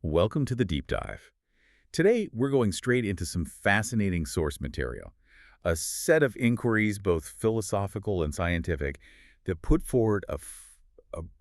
Welcome to the deep dive. Today, we're going straight into some fascinating source material, a set of inquiries, both philosophical and scientific, that put forward a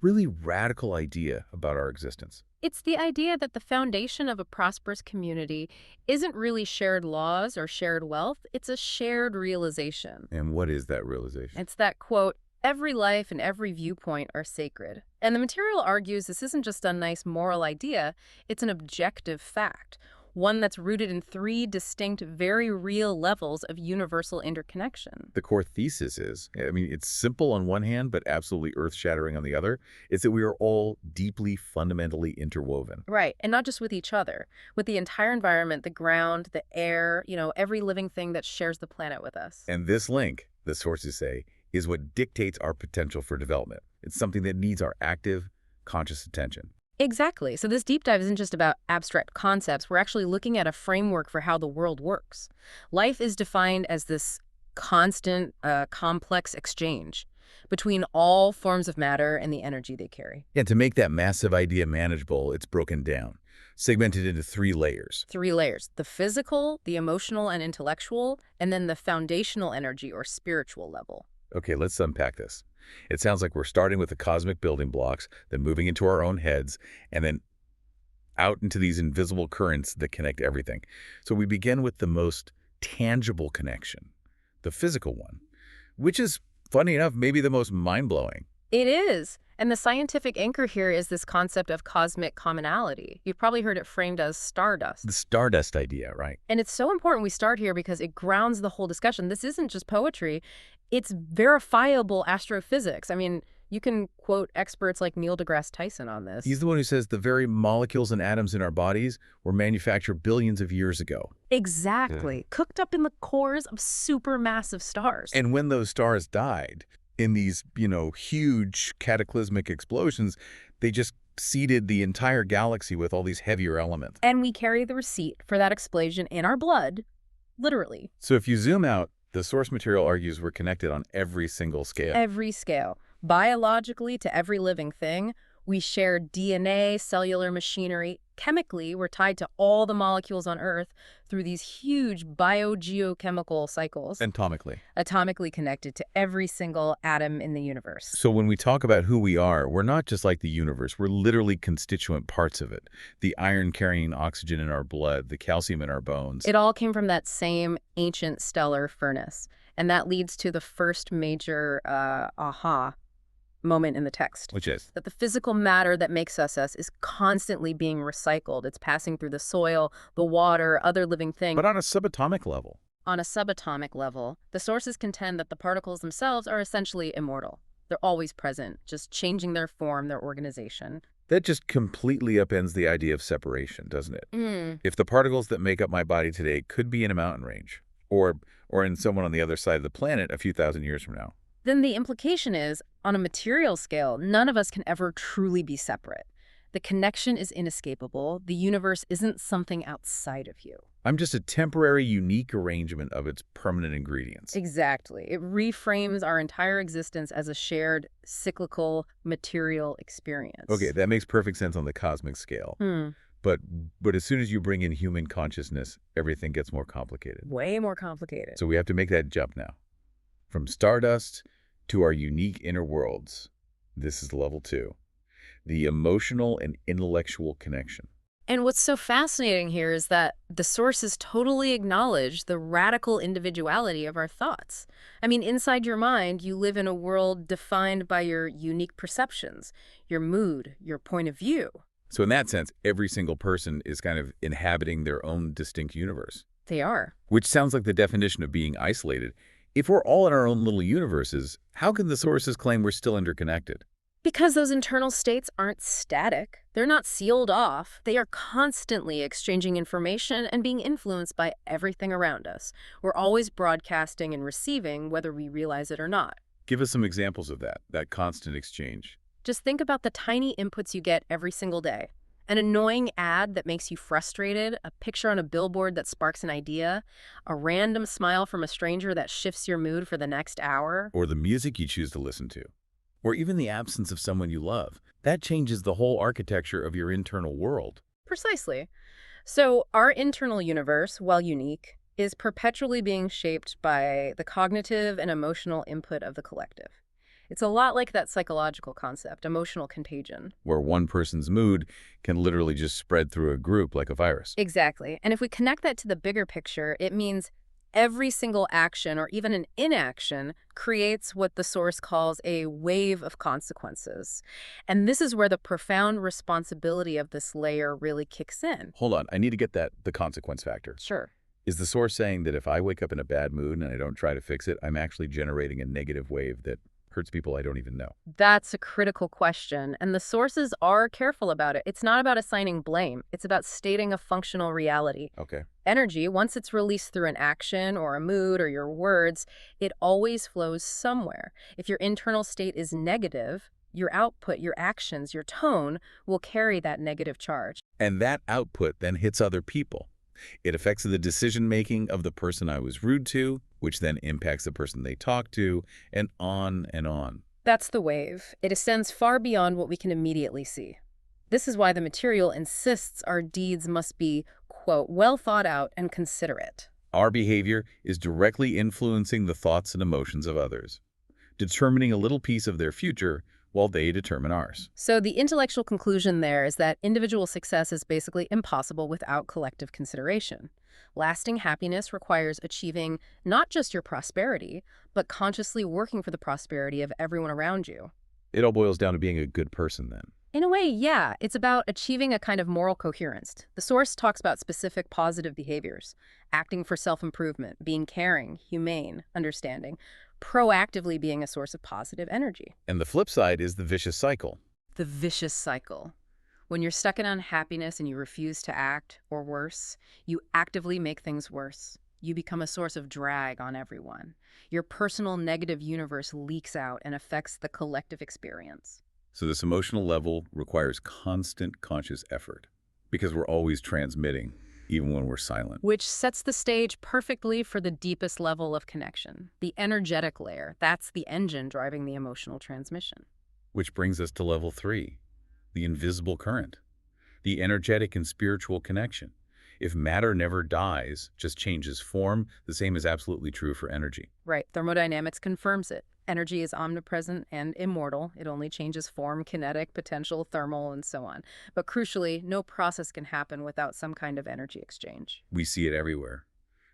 really radical idea about our existence. It's the idea that the foundation of a prosperous community isn't really shared laws or shared wealth, it's a shared realization. And what is that realization? It's that, quote, every life and every viewpoint are sacred. And the material argues this isn't just a nice moral idea, it's an objective fact, one that's rooted in three distinct, very real levels of universal interconnection. The core thesis is, it's simple on one hand, but absolutely earth-shattering on the other, is that we are all deeply, fundamentally interwoven. Right, and not just with each other, with the entire environment, the ground, the air, every living thing that shares the planet with us. And this link, the sources say, is what dictates our potential for development. It's something that needs our active, conscious attention. Exactly. So this deep dive isn't just about abstract concepts. We're actually looking at a framework for how the world works. Life is defined as this constant, complex exchange between all forms of matter and the energy they carry. And to make that massive idea manageable, it's broken down, segmented into three layers. Three layers: the physical, the emotional and intellectual, and then the foundational energy or spiritual level. Okay, let's unpack this. It sounds like we're starting with the cosmic building blocks, then moving into our own heads, and then out into these invisible currents that connect everything. So we begin with the most tangible connection, the physical one, which is, funny enough, maybe the most mind-blowing. It is. And the scientific anchor here is this concept of cosmic commonality. You've probably heard it framed as stardust. The stardust idea, right? And it's so important we start here because it grounds the whole discussion. This isn't just poetry. It's verifiable astrophysics. You can quote experts like Neil deGrasse Tyson on this. He's the one who says the very molecules and atoms in our bodies were manufactured billions of years ago. Exactly. Cooked up in the cores of supermassive stars. And when those stars died, in these, huge cataclysmic explosions, they just seeded the entire galaxy with all these heavier elements. And we carry the receipt for that explosion in our blood, literally. So if you zoom out, the source material argues we're connected on every single scale. Every scale. Biologically to every living thing, we share DNA, cellular machinery. Chemically, we're tied to all the molecules on Earth through these huge biogeochemical cycles. Atomically connected to every single atom in the universe. So when we talk about who we are, we're not just like the universe. We're literally constituent parts of it. The iron carrying oxygen in our blood, the calcium in our bones. It all came from that same ancient stellar furnace. And that leads to the first major aha moment in the text. Which is? That the physical matter that makes us is constantly being recycled. It's passing through the soil, the water, other living things. But on a subatomic level. On a subatomic level, the sources contend that the particles themselves are essentially immortal. They're always present, just changing their form, their organization. That just completely upends the idea of separation, doesn't it? If the particles that make up my body today could be in a mountain range, or in someone on the other side of the planet a few thousand years from now, then the implication is, on a material scale, none of us can ever truly be separate. The connection is inescapable. The universe isn't something outside of you. I'm just a temporary, unique arrangement of its permanent ingredients. Exactly. It reframes our entire existence as a shared, cyclical, material experience. Okay, that makes perfect sense on the cosmic scale. But as soon as you bring in human consciousness, everything gets more complicated. Way more complicated. So we have to make that jump now. From stardust to our unique inner worlds. This is level 2. The emotional and intellectual connection. And what's so fascinating here is that the sources totally acknowledge the radical individuality of our thoughts. Inside your mind, you live in a world defined by your unique perceptions, your mood, your point of view. So in that sense, every single person is kind of inhabiting their own distinct universe. They are. Which sounds like the definition of being isolated. If we're all in our own little universes, how can the sources claim we're still interconnected? Because those internal states aren't static. They're not sealed off. They are constantly exchanging information and being influenced by everything around us. We're always broadcasting and receiving, whether we realize it or not. Give us some examples of that constant exchange. Just think about the tiny inputs you get every single day. An annoying ad that makes you frustrated, a picture on a billboard that sparks an idea, a random smile from a stranger that shifts your mood for the next hour. Or the music you choose to listen to. Or even the absence of someone you love. That changes the whole architecture of your internal world. Precisely. So our internal universe, while unique, is perpetually being shaped by the cognitive and emotional input of the collective. It's a lot like that psychological concept, emotional contagion. Where one person's mood can literally just spread through a group like a virus. Exactly. And if we connect that to the bigger picture, it means every single action or even an inaction creates what the source calls a wave of consequences. And this is where the profound responsibility of this layer really kicks in. Hold on, I need to get the consequence factor. Sure. Is the source saying that if I wake up in a bad mood and I don't try to fix it, I'm actually generating a negative wave that hurts people I don't even know? That's a critical question, and the sources are careful about it. It's not about assigning blame. It's about stating a functional reality. Okay. Energy, once it's released through an action or a mood or your words, it always flows somewhere. If your internal state is negative, your output, your actions, your tone will carry that negative charge. And that output then hits other people. It affects the decision-making of the person I was rude to, which then impacts the person they talk to, and on and on. That's the wave. It ascends far beyond what we can immediately see. This is why the material insists our deeds must be, quote, well thought out and considerate. Our behavior is directly influencing the thoughts and emotions of others, determining a little piece of their future while they determine ours. So the intellectual conclusion there is that individual success is basically impossible without collective consideration. Lasting happiness requires achieving not just your prosperity, but consciously working for the prosperity of everyone around you. It all boils down to being a good person then. In a way, yeah, it's about achieving a kind of moral coherence. The source talks about specific positive behaviors, acting for self-improvement, being caring, humane, understanding, proactively being a source of positive energy. And the flip side is the vicious cycle. The vicious cycle. When you're stuck in unhappiness and you refuse to act, or worse, you actively make things worse. You become a source of drag on everyone. Your personal negative universe leaks out and affects the collective experience. So this emotional level requires constant conscious effort because we're always transmitting, even when we're silent. Which sets the stage perfectly for the deepest level of connection. The energetic layer, that's the engine driving the emotional transmission. Which brings us to level 3, the invisible current, the energetic and spiritual connection. If matter never dies, just changes form, the same is absolutely true for energy. Right, thermodynamics confirms it. Energy is omnipresent and immortal. It only changes form, kinetic, potential, thermal, and so on. But crucially, no process can happen without some kind of energy exchange. We see it everywhere.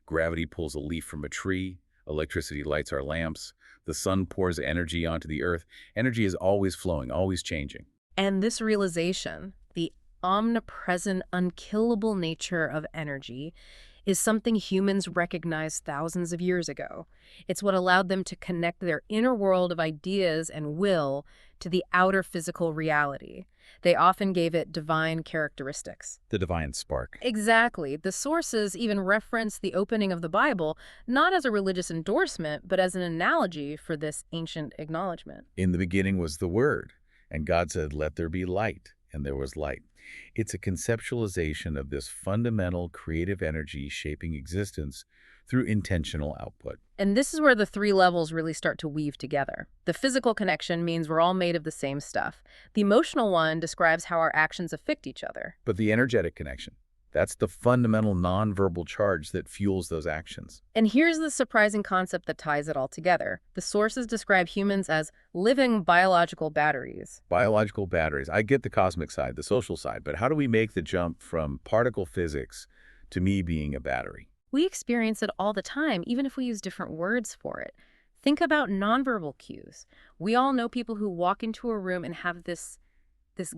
Gravity pulls a leaf from a tree. Electricity lights our lamps. The sun pours energy onto the earth. Energy is always flowing, always changing. And this realization, the omnipresent, unkillable nature of energy, is something humans recognized thousands of years ago. It's what allowed them to connect their inner world of ideas and will to the outer physical reality. They often gave it divine characteristics. The divine spark. Exactly. The sources even reference the opening of the Bible, not as a religious endorsement, but as an analogy for this ancient acknowledgement. In the beginning was the Word, and God said, "Let there be light," and there was light. It's a conceptualization of this fundamental creative energy shaping existence through intentional output. And this is where the 3 levels really start to weave together. The physical connection means we're all made of the same stuff. The emotional one describes how our actions affect each other. But the energetic connection, that's the fundamental nonverbal charge that fuels those actions. And here's the surprising concept that ties it all together. The sources describe humans as living biological batteries. Biological batteries. I get the cosmic side, the social side, but how do we make the jump from particle physics to me being a battery? We experience it all the time, even if we use different words for it. Think about nonverbal cues. We all know people who walk into a room and have this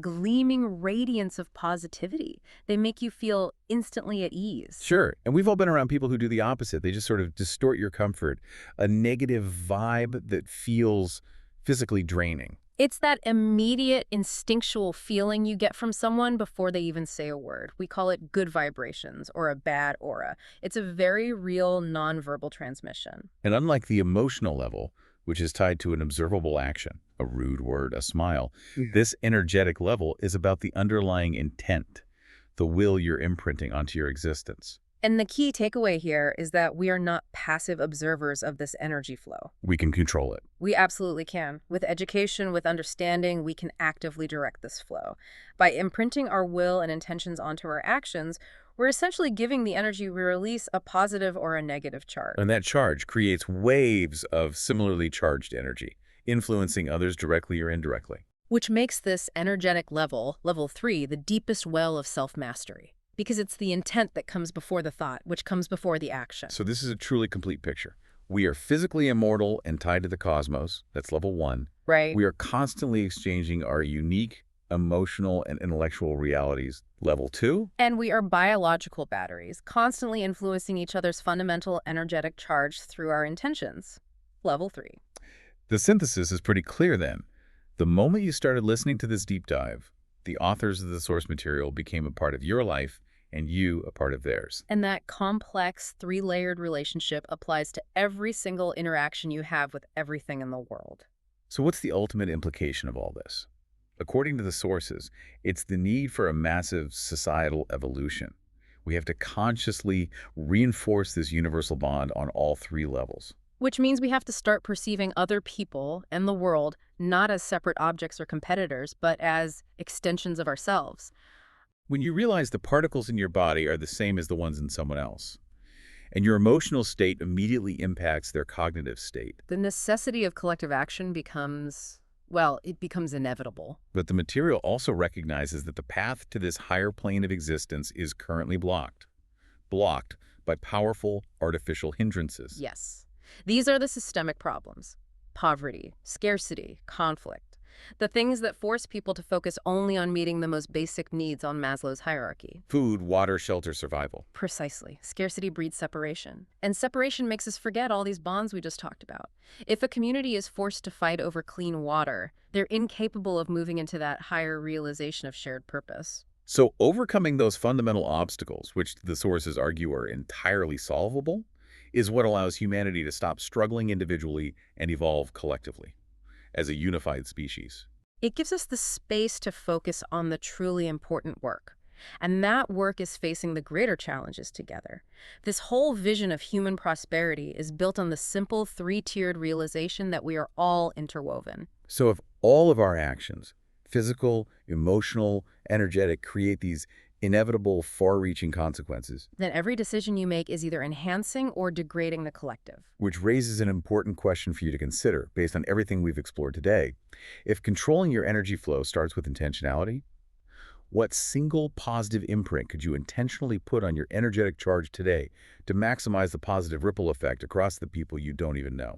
gleaming radiance of positivity. They make you feel instantly at ease. Sure, and we've all been around people who do the opposite. They just sort of distort your comfort, a negative vibe that feels physically draining. It's that immediate instinctual feeling you get from someone before they even say a word. We call it good vibrations or a bad aura. It's a very real nonverbal transmission. And unlike the emotional level, which is tied to an observable action, a rude word, a smile, this energetic level is about the underlying intent, the will you're imprinting onto your existence. And the key takeaway here is that we are not passive observers of this energy flow. We can control it. We absolutely can. With education, with understanding, we can actively direct this flow. By imprinting our will and intentions onto our actions, we're essentially giving the energy we release a positive or a negative charge. And that charge creates waves of similarly charged energy, influencing others directly or indirectly. Which makes this energetic level, level 3, the deepest well of self-mastery. Because it's the intent that comes before the thought, which comes before the action. So this is a truly complete picture. We are physically immortal and tied to the cosmos. That's level 1. Right. We are constantly exchanging our unique emotional and intellectual realities. Level 2. And we are biological batteries, constantly influencing each other's fundamental energetic charge through our intentions. Level 3. The synthesis is pretty clear then. The moment you started listening to this deep dive, the authors of the source material became a part of your life and you a part of theirs. And that complex, three-layered relationship applies to every single interaction you have with everything in the world. So what's the ultimate implication of all this? According to the sources, it's the need for a massive societal evolution. We have to consciously reinforce this universal bond on all 3 levels. Which means we have to start perceiving other people and the world not as separate objects or competitors, but as extensions of ourselves. When you realize the particles in your body are the same as the ones in someone else, and your emotional state immediately impacts their cognitive state. The necessity of collective action becomes, well, it becomes inevitable. But the material also recognizes that the path to this higher plane of existence is currently blocked. Blocked by powerful artificial hindrances. Yes. These are the systemic problems. Poverty, scarcity, conflict. The things that force people to focus only on meeting the most basic needs on Maslow's hierarchy. Food, water, shelter, survival. Precisely. Scarcity breeds separation. And separation makes us forget all these bonds we just talked about. If a community is forced to fight over clean water, they're incapable of moving into that higher realization of shared purpose. So overcoming those fundamental obstacles, which the sources argue are entirely solvable, is what allows humanity to stop struggling individually and evolve collectively as a unified species. It gives us the space to focus on the truly important work. And that work is facing the greater challenges together. This whole vision of human prosperity is built on the simple 3-tiered realization that we are all interwoven. So if all of our actions, physical, emotional, energetic, create these inevitable, far-reaching consequences, Then every decision you make is either enhancing or degrading the collective. which raises an important question for you to consider based on everything we've explored today. If controlling your energy flow starts with intentionality, what single positive imprint could you intentionally put on your energetic charge today to maximize the positive ripple effect across the people you don't even know?